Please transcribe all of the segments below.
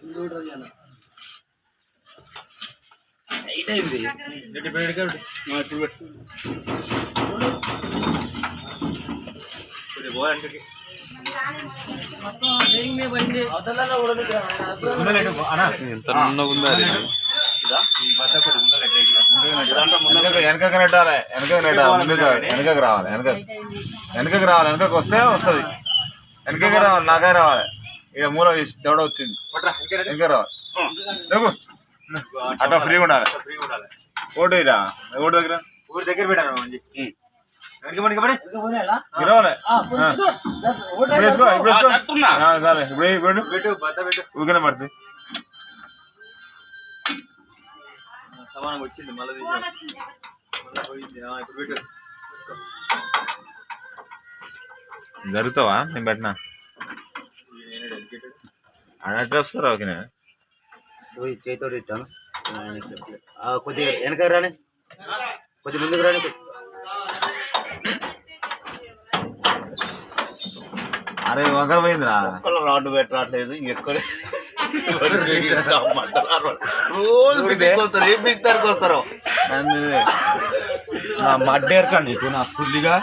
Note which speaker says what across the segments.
Speaker 1: వెనకకు నెట్టాలి, వెనకకు రావాలి, వెనకకు వస్తే వస్తుంది, వెనకకి రావాలి, నాకే రావాలి. ఇక మూల దౌడ వచ్చింది, వెనక రావాలి, అట్లా ఫ్రీగా ఉండాలి. ఓటురా ఓటు దగ్గర పెట్టాను ఊరికనే పడుతుంది. సమానం వచ్చింది మళ్ళీ జరుగుతావా నేను పెట్టినా అన్నట్టు వస్తారా? ఓకేనా
Speaker 2: చేతితో ఇట్టాను కొద్దిగా వెనక రాని, కొద్ది ముందుకు రాని.
Speaker 1: అరే వంకర పోయిందిరా,
Speaker 2: రాడ్డు పెట్టరాట్లేదు ఇంకెక్కడ వస్తారు
Speaker 1: మడ్డేరకండి నా ఫుల్లిగా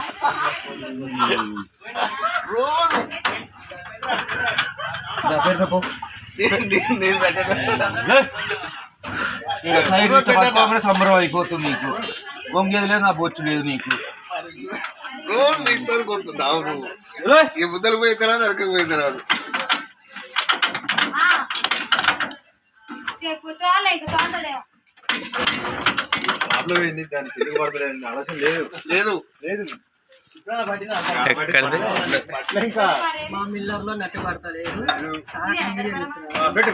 Speaker 1: సంబరం అయిపోతుంది నీకు. వంగేది లేదు, నా బొచ్చు లేదు నీకు.
Speaker 2: రోజు నీతో కొడుతున్నావు నువ్వు. ఈ ముద్దలు పోయిన తర్వాత అరకపోయిన తర్వాత
Speaker 1: దాన్ని తిరుగుబడలేదు, ఆలోచన లేదు
Speaker 2: లేదు
Speaker 1: లేదు.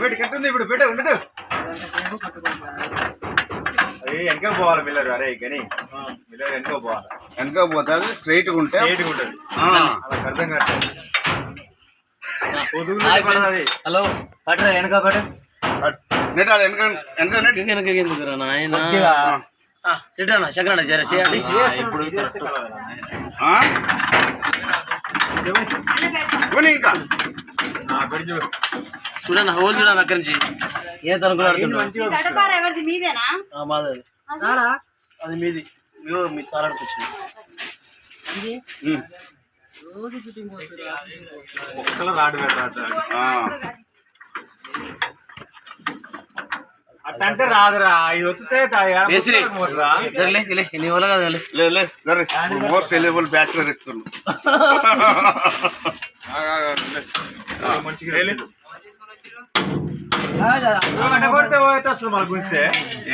Speaker 1: పెట్టి కట్టుంది ఇప్పుడు పెట్టే ఉండదు. అది వెనక పోవాలి మిల్లర్. అరే కానీ మిల్లర్ వెనక పోవాలి,
Speaker 2: వెనక పోతే అది స్ట్రైట్ గా ఉంటుంది,
Speaker 1: అలా అర్థం కాదు.
Speaker 2: హలో పట్టరా వెనక పట్ట నెట్టాలి, వెనక ఎందుకురా నాయన నెట్టా చక్రాన జర చేయాలి.
Speaker 1: ఇప్పుడు
Speaker 2: ఇంకా చూడన్నా హోల్ చూడన్నా అక్కడి నుంచి ఏ తనుకున్నాడు అది మీది మీ సార్ అడుకొచ్చింది.
Speaker 1: రాడు అట్టంటే రాదురా, ఇది వస్తే
Speaker 2: నీ వల్ల కాదు మోస్ట్ ఎలిజిబుల్ బ్యాచులర్ ఎక్కుతున్నాను.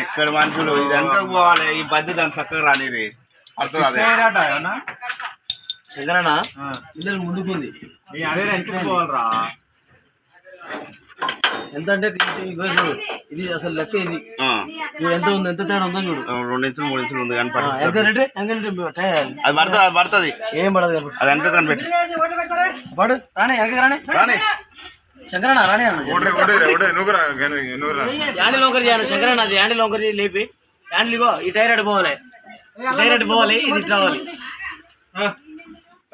Speaker 2: ఎక్కడ మనుషులు ఇది వెనక పోవాలి, ఈ బద్ది దాన్ని చక్కగా రాని అర్థం. శంకరన్నా పిల్లలు ముందుకుంది,
Speaker 1: అదే వెనక పోవాలరా.
Speaker 2: ఎంత అంటే ఇది అసలు లెక్క ఇది ఎంత ఉంది, ఎంత తేడా ఉందో చూడు. 2 ఇంచులు 3 ఇంచులు ఉంది కానీ అది పడుతుంది, ఏం పడదు అది వెనక కనిపెట్టి పడు. రాని వెనక రాని రాని శంకరన్న రాని యాండి లోకరి చేయను శంకరన్న. అది యాండి లోకరి లేపి యాండి ఇగో ఈ టైర్ అటు పోవాలి, ఇది ఇట్లా రావాలి.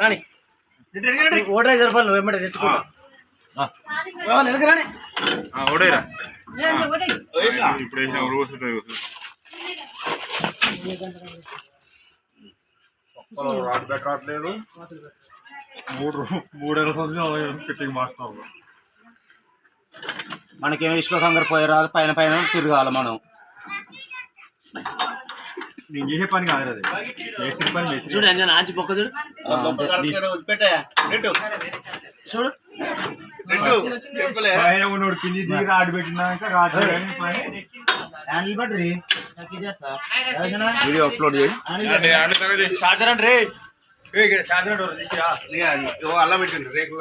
Speaker 2: రాని ఓటర్ జరపాలి, నువ్వు ఏమంటే తెచ్చుకో.
Speaker 1: ఓడేరా రాడ్ పెట్టట్లేదు. 3 సంవత్సరాలు ఫిట్టింగ్ మాస్టర్.
Speaker 2: మనకేమో ఇష్టంగా పోయారా పైన పైన తిరగాలి మనం.
Speaker 1: నేను చేసే పని కాదు అది, చేసిన పని
Speaker 2: చూడు ఆంచి పొక్క చూడు చూడు
Speaker 1: ఉన్నోడు కింది దిగి రాడు పెట్టినాక రాడు
Speaker 2: వీడియో అప్లోడ్ చేయి.
Speaker 1: చార్జర్ అంటే చార్జర్
Speaker 2: అలా పెట్టండి రేకు.